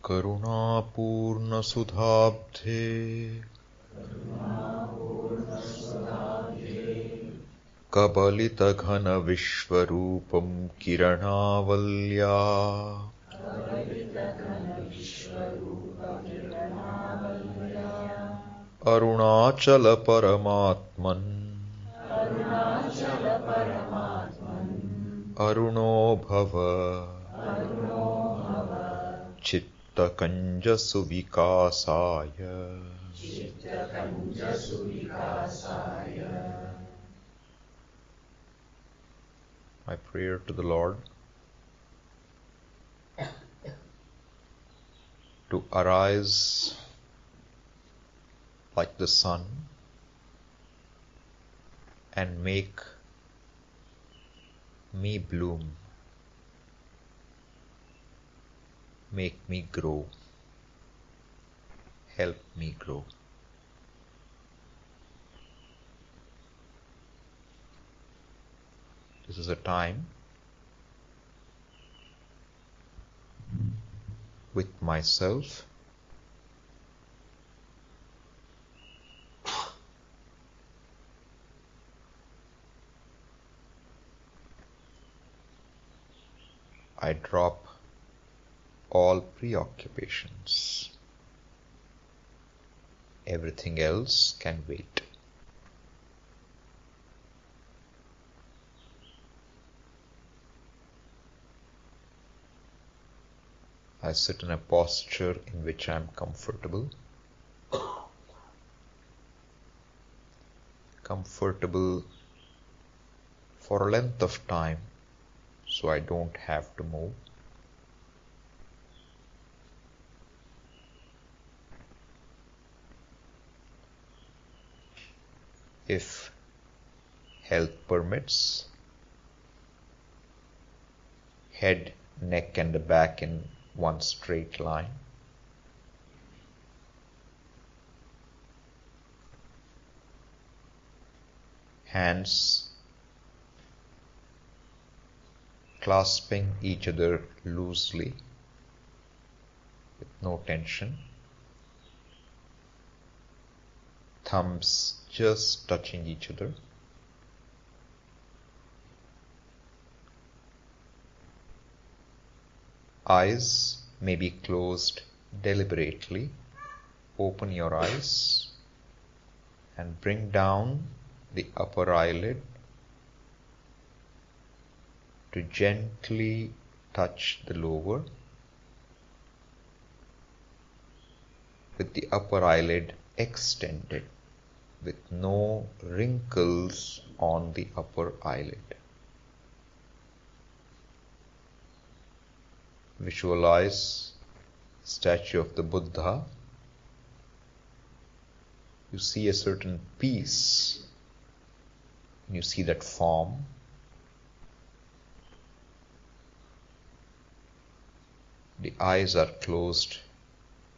करुणापूर्णसुधाब्धे कबलितघनविश्वरूपं किरणावल्या अरुणाचलपरमात्मन् अरुणो भव चित्तकञ्जसुविकासाय My prayer to the Lord to arise like the sun and make me bloom, make me grow, help me grow. This is a time with myself I drop all preoccupations. Everything else can wait. I sit in a posture in which I am comfortable. Comfortable for a length of time so I don't have to move. If health permits, head, neck and the back in one straight line. Hands clasping each other loosely with no tension. Thumbs just touching each other. Eyes may be closed deliberately. Open your eyes and bring down the upper eyelid to gently touch the lower, with the upper eyelid extended with no wrinkles on the upper eyelid. Visualize statue of the Buddha. You see a certain peace when you see that form. The eyes are closed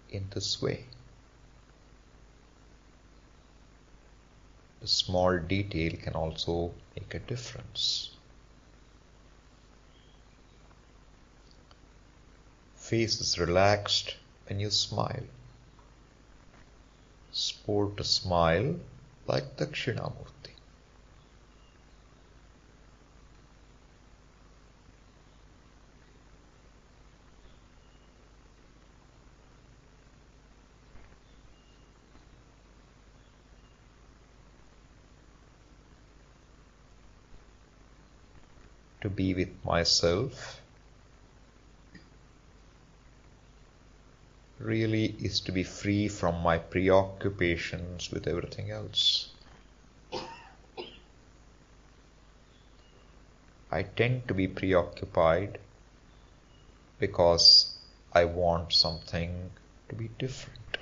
in this way. A small detail can also make a difference. Face is relaxed when you smile. Sport a smile like Dakshinamurti. To be with myself really is to be free from my preoccupations with everything else. I tend to be preoccupied because I want something to be different.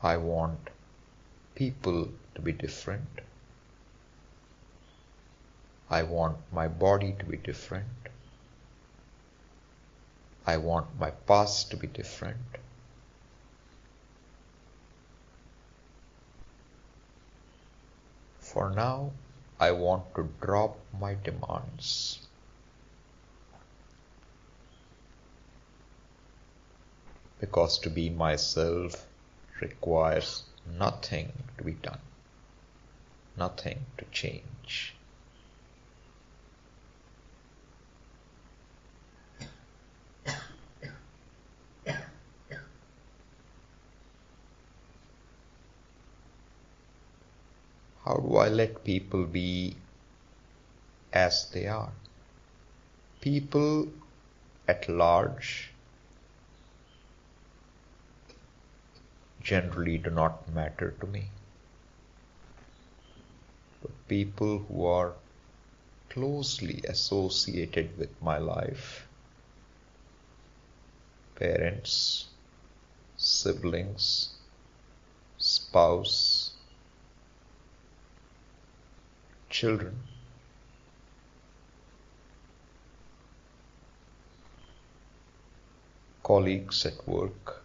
I want people to be different. I want my body to be different. I want my past to be different. For now, I want to drop my demands. because to be myself requires nothing to be done, nothing to change. How do I let people be as they are? People at large generally do not matter to me. But people who are closely associated with my life, parents, siblings, spouse, children, colleagues at work,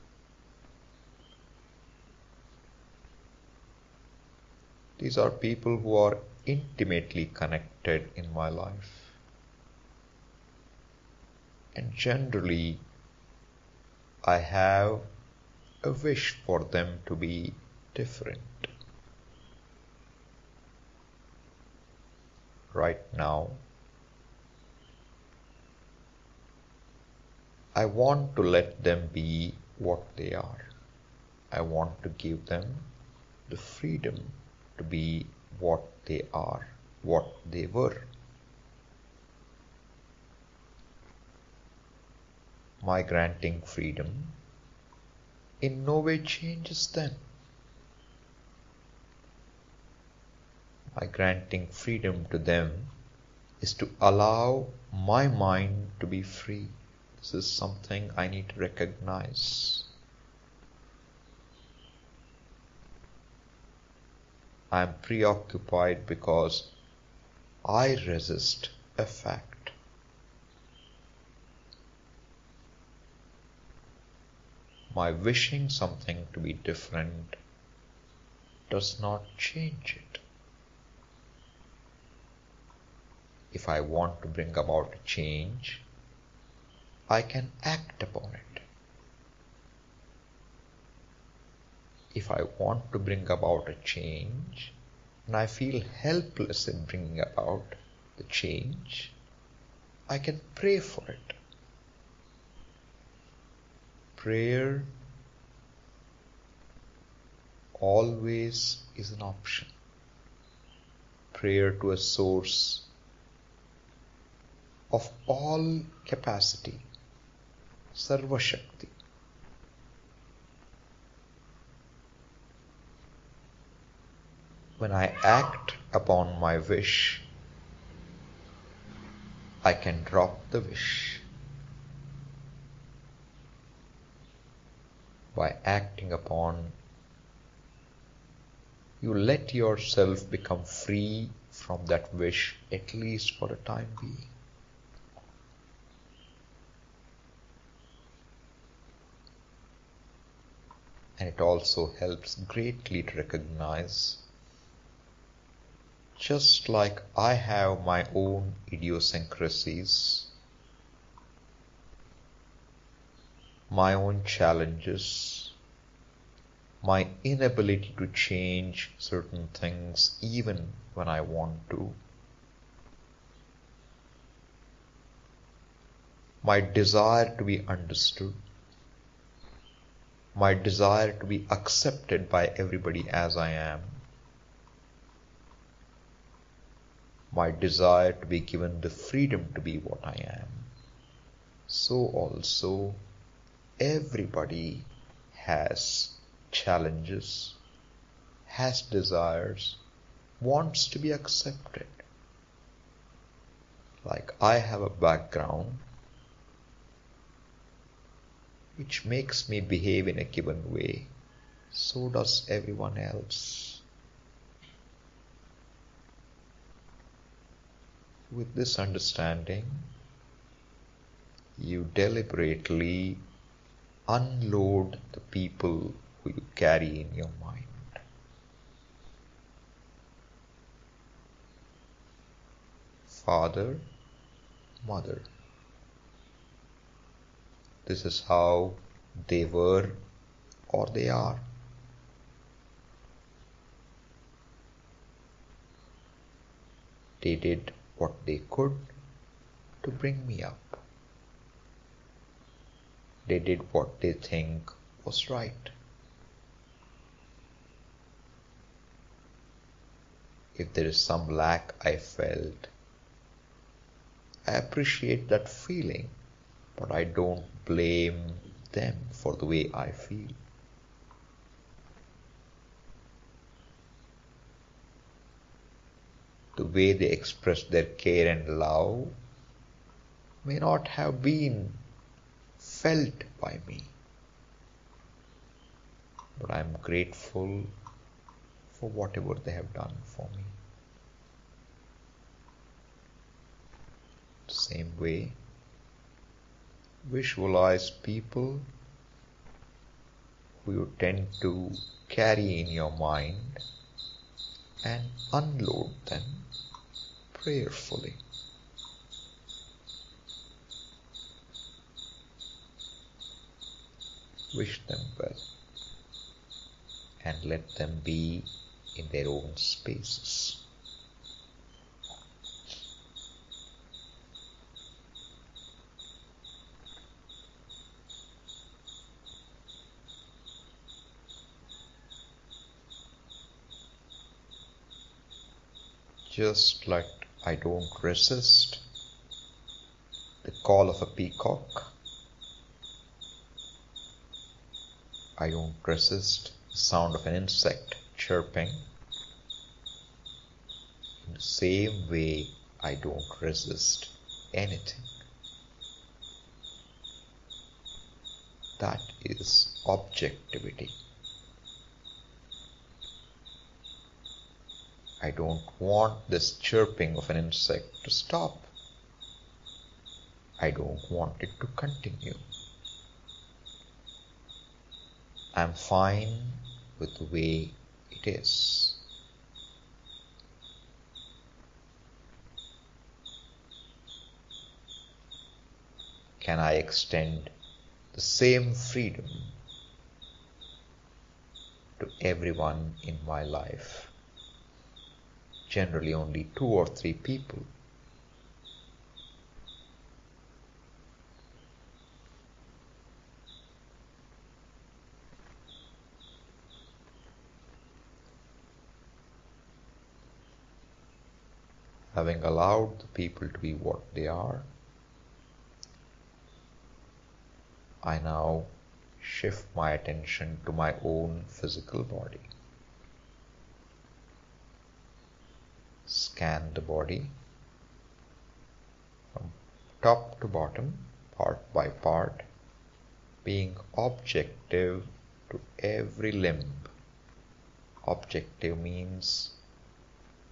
these are people who are intimately connected in my life. And generally, I have a wish for them to be different. Right now, I want to let them be what they are. I want to give them the freedom to be what they are, what they were. My granting freedom in no way changes them. My granting freedom to them is to allow my mind to be free. This is something I need to recognize. I am preoccupied because I resist a fact. My wishing something to be different does not change it. If I want to bring about a change, I can act upon it. If I want to bring about a change and I feel helpless in bringing about the change, I can pray for it. Prayer always is an option. Prayer to a source of all capacity, Sarva Shakti. When I act upon my wish, I can drop the wish. By acting upon, you let yourself become free from that wish, at least for the time being. And it also helps greatly to recognize, just like I have my own idiosyncrasies, my own challenges, my inability to change certain things even when I want to, my desire to be understood, my desire to be accepted by everybody as I am, my desire to be given the freedom to be what I am. So also, everybody has challenges, has desires, wants to be accepted. Like I have a background which makes me behave in a given way, so does everyone else. With this understanding, you deliberately unload the people who you carry in your mind. Father, mother. This is how They were or they are. They did what they could to bring me up. They did what they think was right. If there is some lack I felt, I appreciate that feeling, but I don't blame them for the way I feel. The way they expressed their care and love may not have been felt by me, but I am grateful for whatever they have done for me. Same way, visualize people who you tend to carry in your mind and unload them prayerfully. Wish them well and let them be in their own spaces. Just like I don't resist the call of a peacock, I don't resist the sound of an insect chirping. In the same way, I don't resist anything. That is objectivity. I don't want this chirping of an insect to stop. I don't want it to continue. I'm fine with the way it is. Can I extend the same freedom to everyone in my life? Generally only 2 or 3 people. Having allowed the people to be what they are, I now shift my attention to my own physical body. Scan the body from top to bottom, part by part, being objective to every limb. Objective means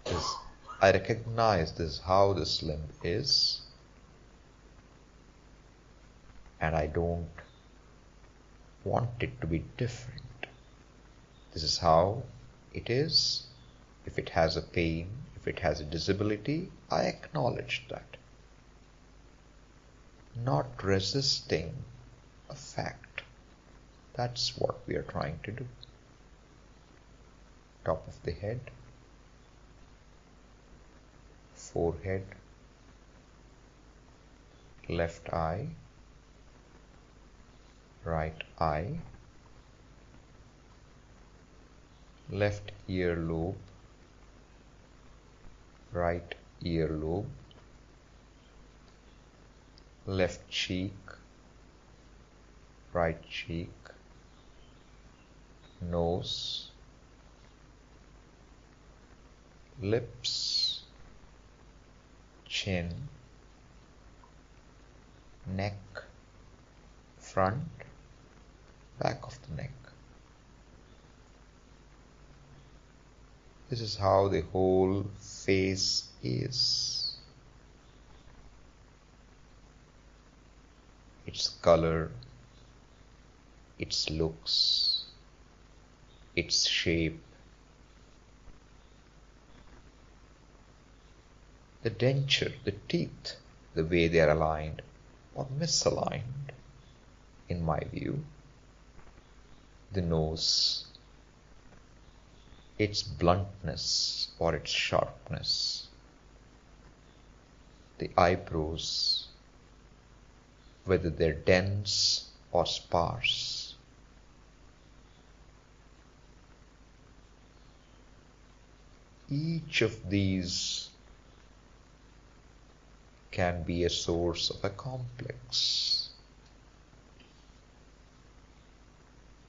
this. I recognize this how this limb is, and I don't want it to be different. This is how it is. If it has a pain, if it has a disability, I acknowledge that. Not resisting a fact. That's what we are trying to do. Top of the head, forehead, left eye, right eye, left earlobe, right earlobe, left cheek, right cheek, nose, lips, chin, neck, front, back of the neck. This is how the whole face is. Its color, its looks, its shape. The denture, the teeth, the way they are aligned or misaligned, in my view, the nose, its bluntness or its sharpness, the eyebrows, whether they're dense or sparse, each of these can be a source of a complex.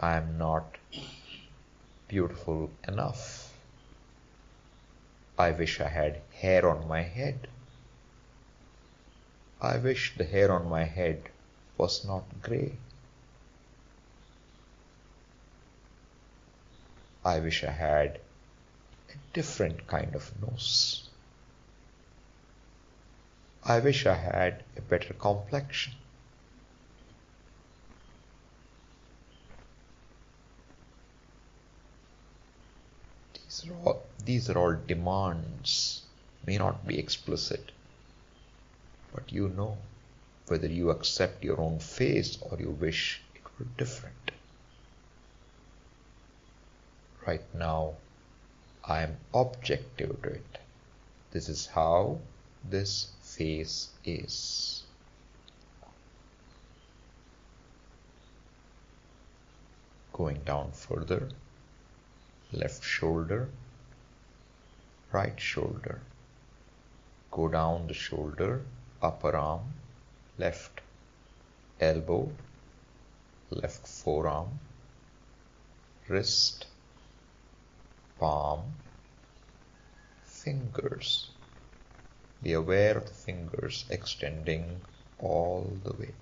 I am not beautiful enough. I wish I had hair on my head. I wish the hair on my head was not grey. I wish I had a different kind of nose. I wish I had a better complexion. These are all demands, may not be explicit, but you know whether you accept your own face or you wish it were different. Right now, I am objective to it. This is how this face is. Going down further, left shoulder, right shoulder. Go down the shoulder, upper arm, left elbow, left forearm, wrist, palm, fingers. Be aware of the fingers extending all the way.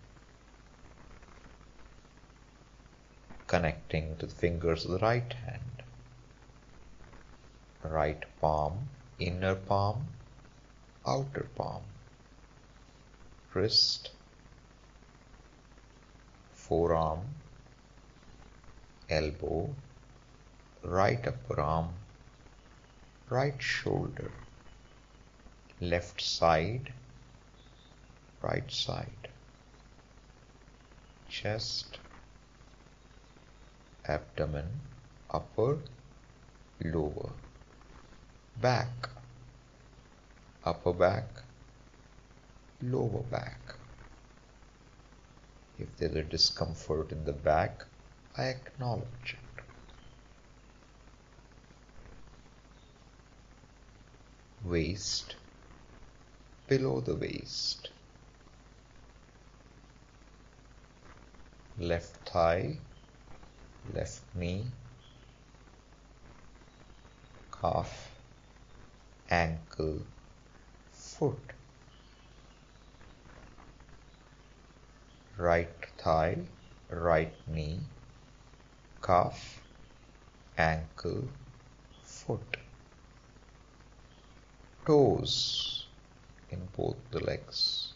Connecting to the fingers of the right hand. Right palm, inner palm, outer palm. Wrist, forearm, elbow, right upper arm, right shoulder, left side, right side, chest, abdomen, upper, lower, back, upper back, lower back. If there's a discomfort in the back, I acknowledge it. Waist, below the waist. Left thigh, left knee, calf, ankle, foot. Right thigh, right knee, calf, ankle, foot. Toes in both the legs.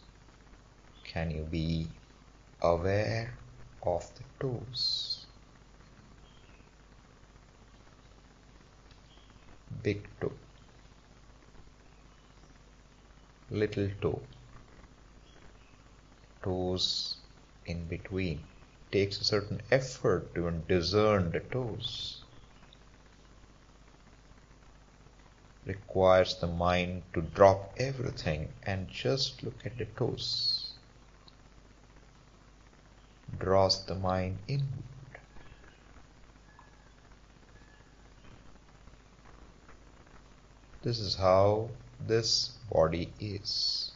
Can you be aware of the toes? Big toe, little toe, toes in between. It takes a certain effort to even discern the toes. Requires the mind to drop everything and just look at the toes. Draws the mind inward. This is how this body is.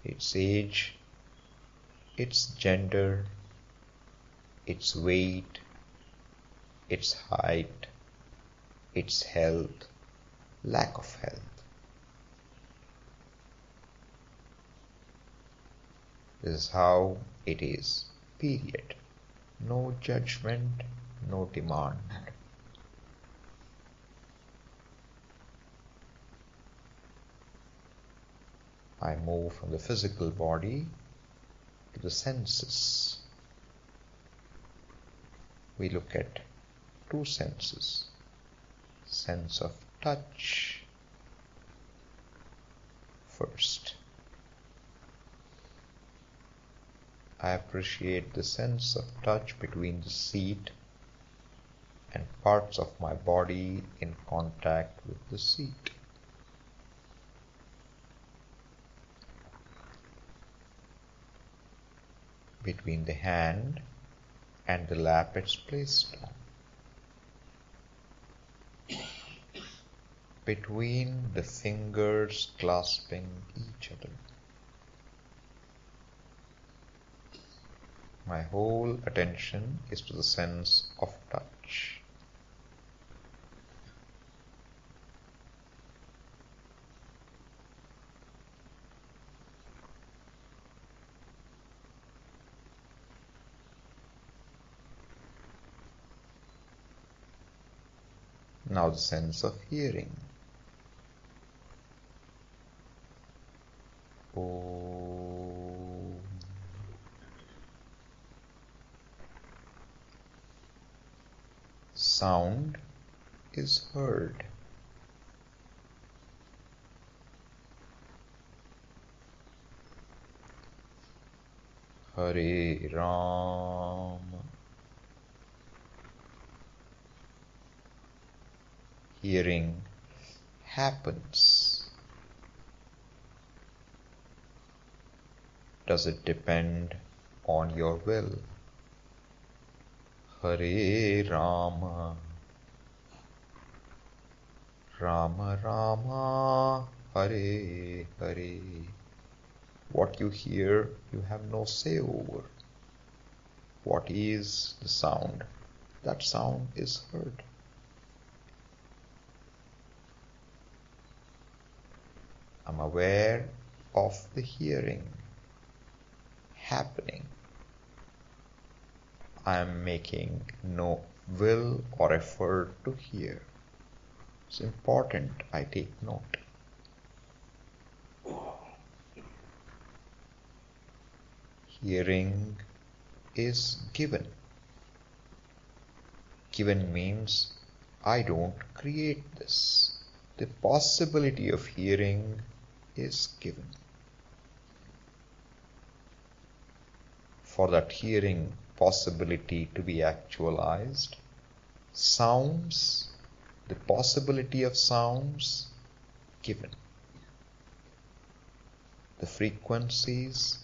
Its age, its gender, its weight, its height, its health, lack of health. This is how it is, period. No judgment, no demand. I move from the physical body to the senses. We look at two senses. Sense of touch first. I appreciate the sense of touch between the seat and parts of my body in contact with the seat. Between the hand and the lap it's placed on. Between the fingers clasping each other. My whole attention is to the sense of touch. Now the sense of hearing. Om. Sound is heard. Hare Ram. Hearing happens. Does it depend on your will? Hare Rama, Rama Rama, Hare Hare. What you hear, you have no say over. What is the sound? That sound is heard. I'm aware of the hearing happening. I am making no will or effort to hear. It's important I take note. Hearing is given. Given means I don't create this. The possibility of hearing is given. For that hearing possibility to be actualized, sounds, the possibility of sounds given. The frequencies,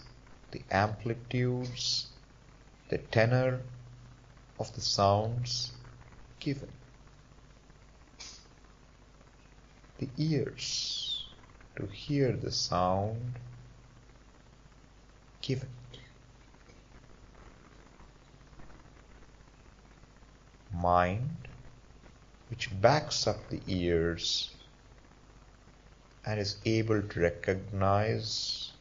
the amplitudes, the tenor of the sounds given. The ears to hear the sound given. Mind which backs up the ears and is able to recognize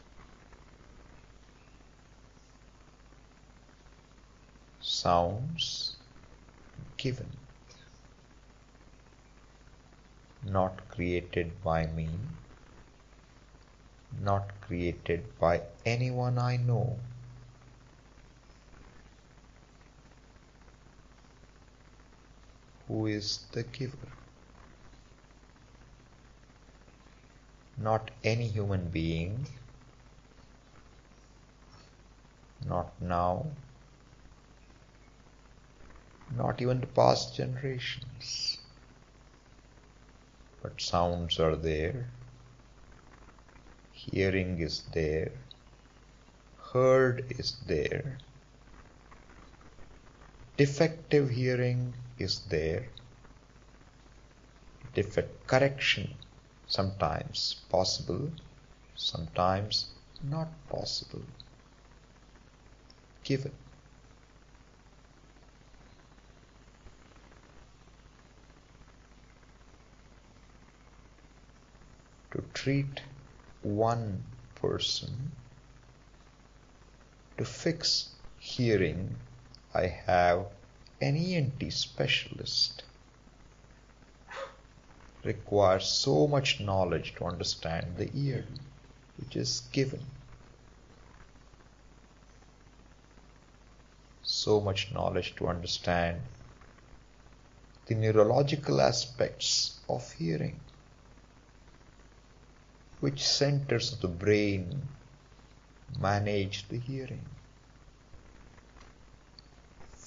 sounds given, not created by me, not created by anyone I know. Who is the giver? Not any human being, not now, not even the past generations. But sounds are there, hearing is there, heard is there, defective hearing is there, defect correction sometimes possible, sometimes not possible, given. To treat one person, to fix hearing, I have an ENT specialist. Requires so much knowledge to understand the ear, which is given. So much knowledge to understand the neurological aspects of hearing. Which centers of the brain manage the hearing?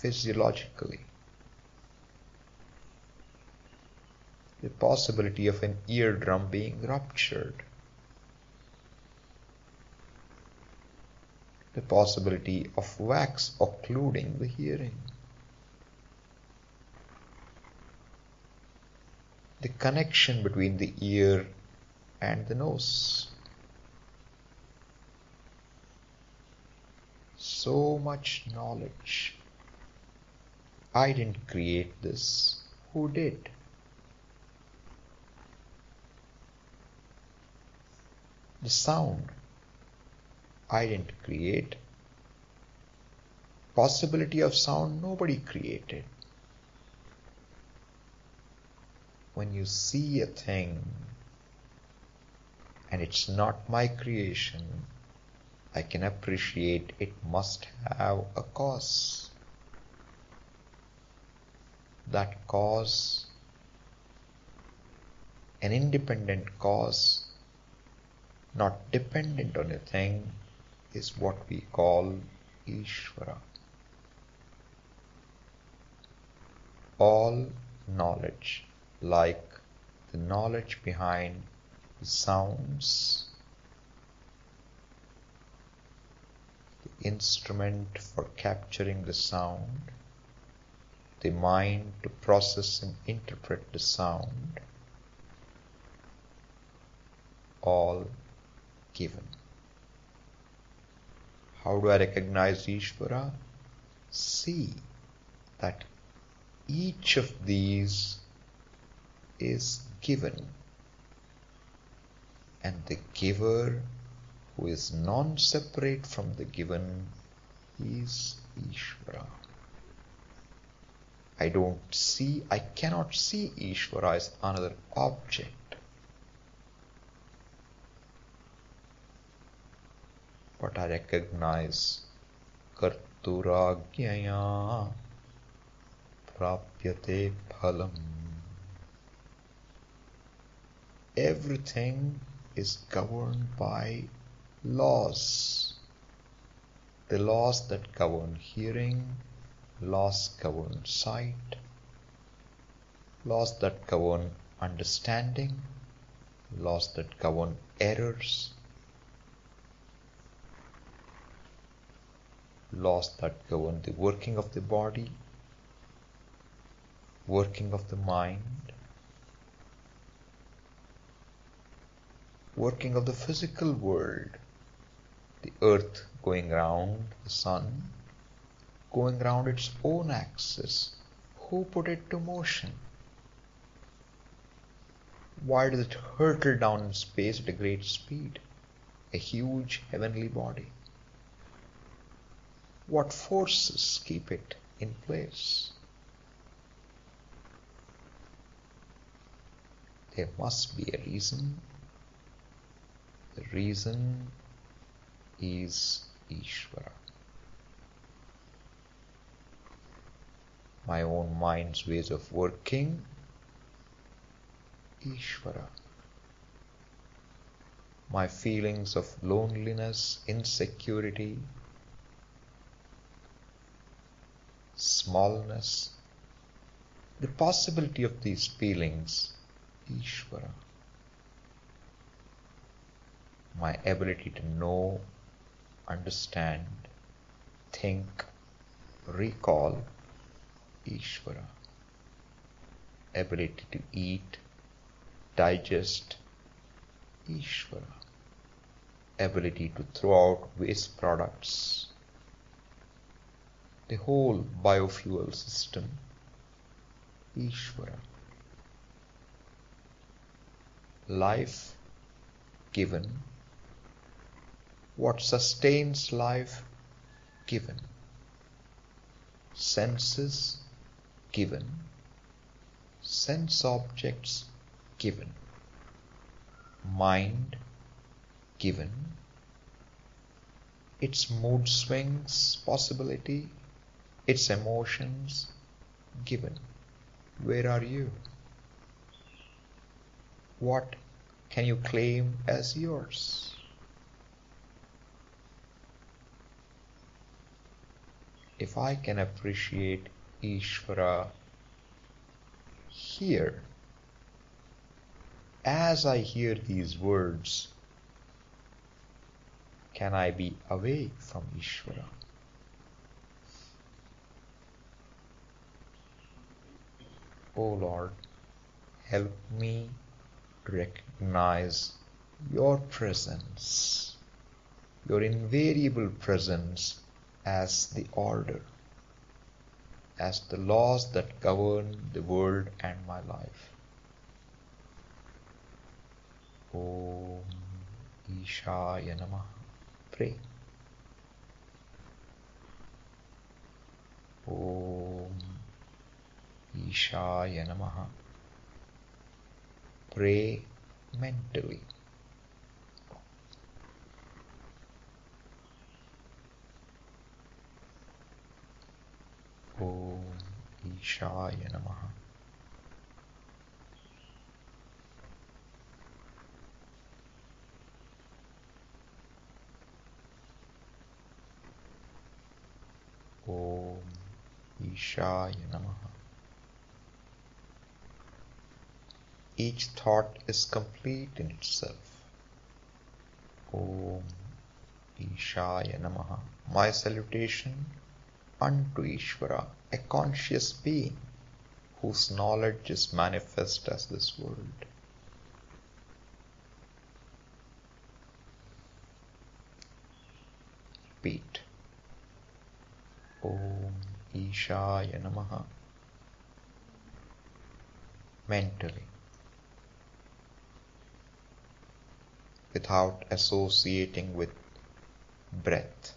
physiologically. The possibility of an eardrum being ruptured. The possibility of wax occluding the hearing. The connection between the ear and the nose. So much knowledge. I didn't create this. Who did? The sound. I didn't create. Possibility of sound nobody created. When you see a thing and it's not my creation, I can appreciate it must have a cause. That cause, an independent cause, not dependent on a thing, is what we call Ishvara. All knowledge, like the knowledge behind the sounds, the instrument for capturing the sound, the mind to process and interpret the sound, all given. How do I recognize Ishvara? See that each of these is given, and the giver, who is non-separate from the given, is Ishvara. I cannot see Ishvara as another object. But I recognize Karturajñaya prapyate phalam. Everything is governed by laws. The laws that govern hearing, laws govern sight, laws that govern understanding, laws that govern errors, laws that govern the working of the body, working of the mind, working of the physical world, the earth going round the sun, going round its own axis. Who put it to motion? Why does it hurtle down in space at a great speed? A huge heavenly body. What forces keep it in place? There must be a reason. The reason is Ishvara. My own mind's ways of working, Ishvara. My feelings of loneliness, insecurity, smallness, the possibility of these feelings, Ishvara. My ability to know, understand, think, recall, Ishvara. Ability to eat, digest, Ishvara. Ability to throw out waste products, the whole biofuel system, Ishvara. Life given. What sustains life given. Senses given. Sense objects given. Mind given. Its mood swings possibility, its emotions given. Where are you? What can you claim as yours? If if I can appreciate Ishvara here, as I hear these words, can I be away from Ishvara? O Lord, help me to recognize your presence, your invariable presence as the order, as the laws that govern the world and my life. Om Ishaya Namaha. Pray. Om Ishaya Namaha. Pray mentally. Om Ishaya Namaha. Om Ishaya Namaha. Each thought is complete in itself. Om Ishaya Namaha. My salutation unto Ishvara, a conscious being whose knowledge is manifest as this world. Repeat. Om Ishaya Namaha. Mentally, without associating with breath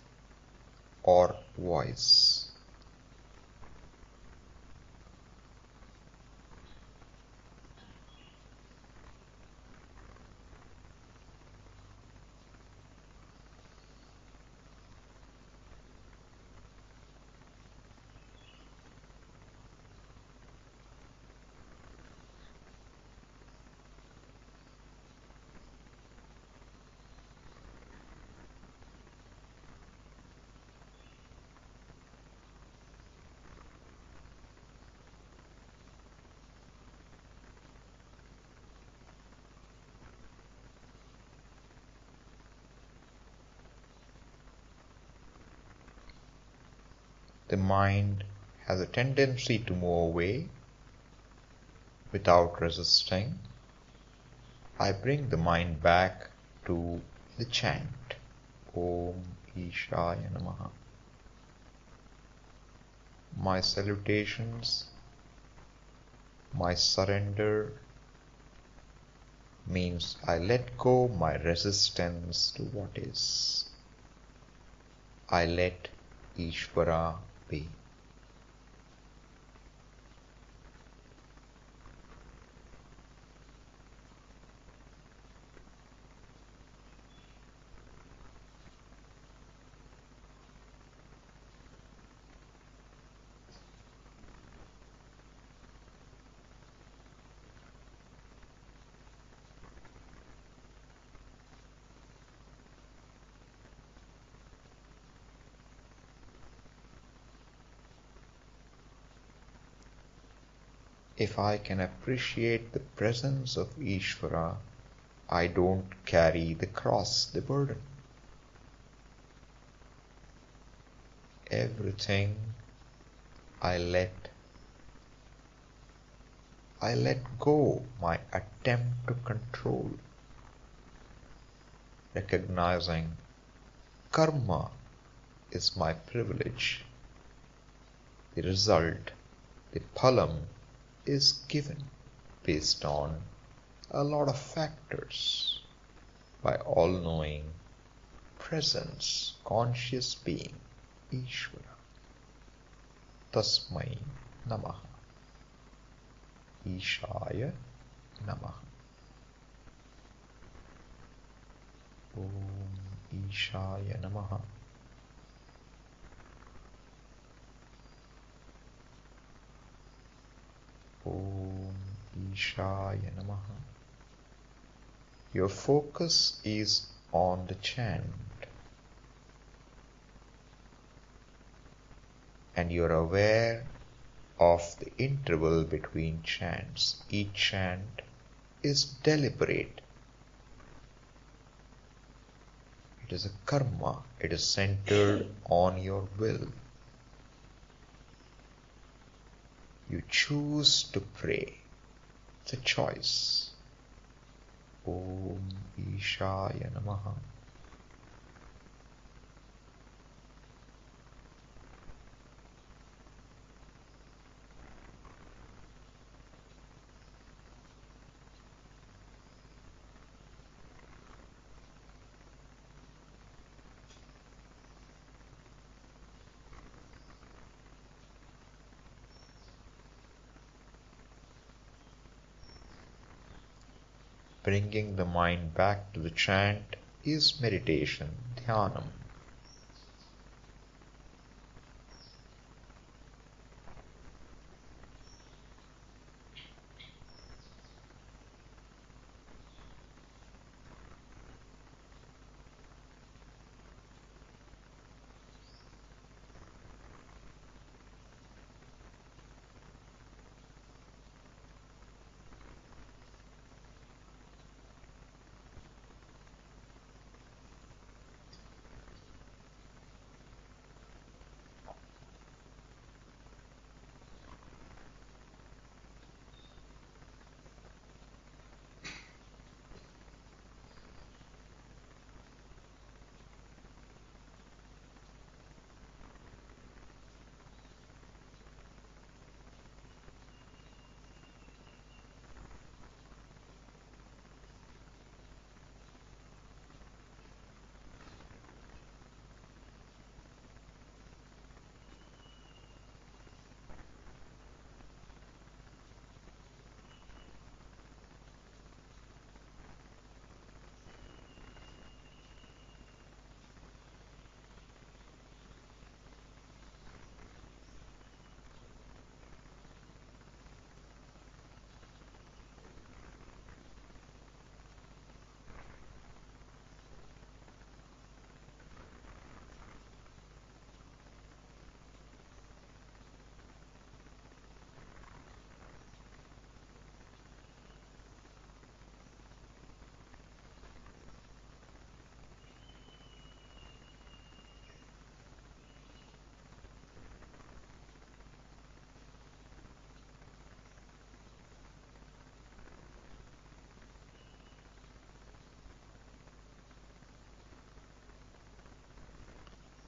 or voice. The mind has a tendency to move away without resisting. I bring the mind back to the chant. Om Ishaya Namaha. My salutations, my surrender means I let go my resistance to what is. I let Ishvara be. If I can appreciate the presence of Ishvara, I don't carry the cross, the burden. Everything I let go my attempt to control, recognizing karma is my privilege. The result, the phalam, is given based on a lot of factors by all-knowing presence, conscious being, Ishvara. Tasmai Namaha. Ishaya Namaha. Om Ishaya Namaha. Om Ishaya Namaha. Your focus is on the chant. and you're aware of the interval between chants. Each chant is deliberate. It is a karma. It is centered on your will. You choose to pray. It's a choice. Om Ishaya Namaha. Bringing the mind back to the chant is meditation, dhyanam.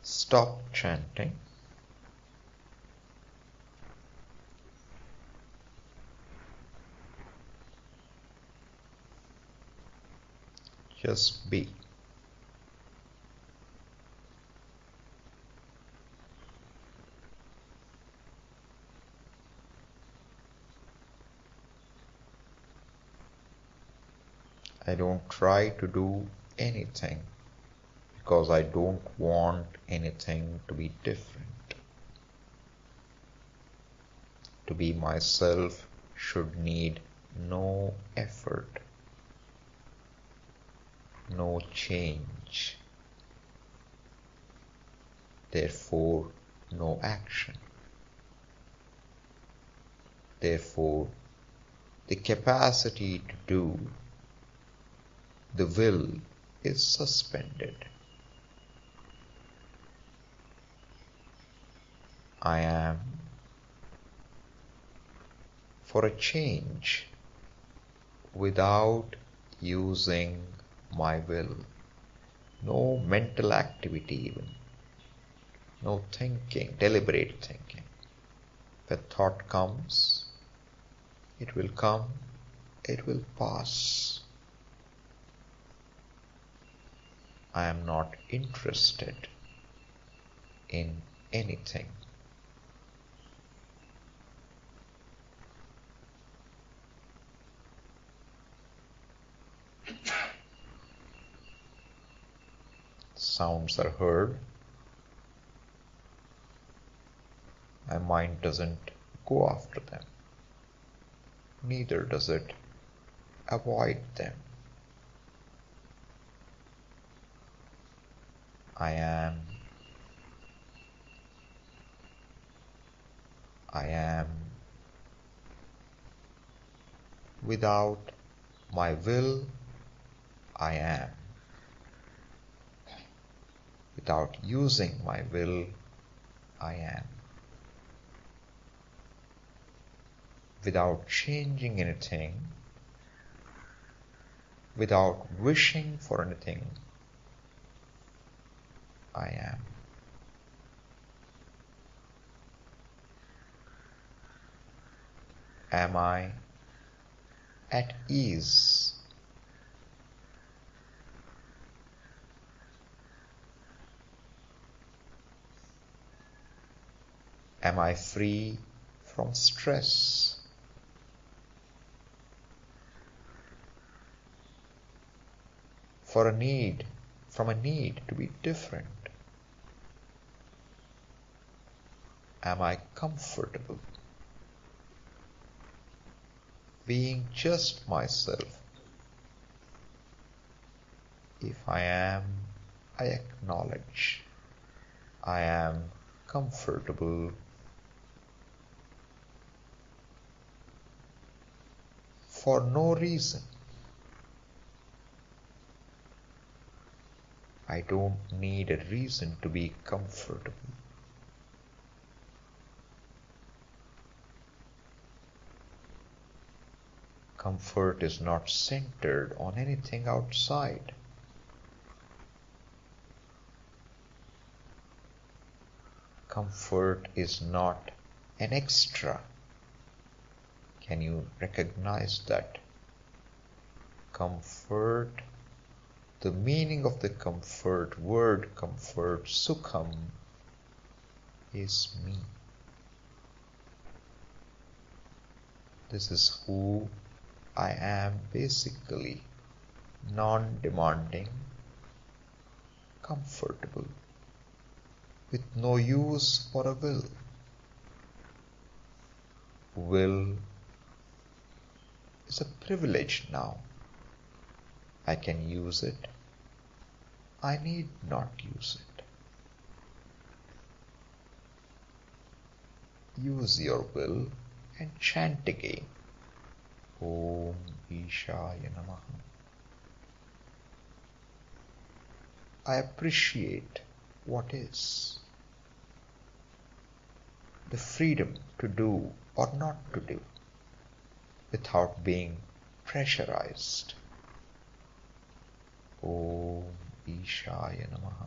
Stop chanting. Just be. I don't try to do anything because I don't want anything to be different. To be myself should need no effort, no change, therefore no action. Therefore, the capacity to do, the will is suspended. I am for a change without using my will. No mental activity even. No thinking, deliberate thinking. If a thought comes, it will come, it will pass. I am not interested in anything. Sounds are heard. My mind doesn't go after them. Neither does it avoid them. I am I am. Without my will, I am. Without using my will, I am. Without changing anything, without wishing for anything, I am. Am I at ease? Am I free from stress? From a need to be different? Am I comfortable being just myself? If I am, I acknowledge I am comfortable for no reason. I don't need a reason to be comfortable. Comfort is not centered on anything outside. Comfort is not an extra. Can you recognize that? Comfort, the meaning of the comfort, word comfort, sukham, is me. This is who I am basically, non-demanding, comfortable, with no use for a will. Will is a privilege now. I can use it. I need not use it. Use your will and chant again. Om Ishaya Namaha. I appreciate what is. The freedom to do or not to do without being pressurized. Om Ishaya Namaha.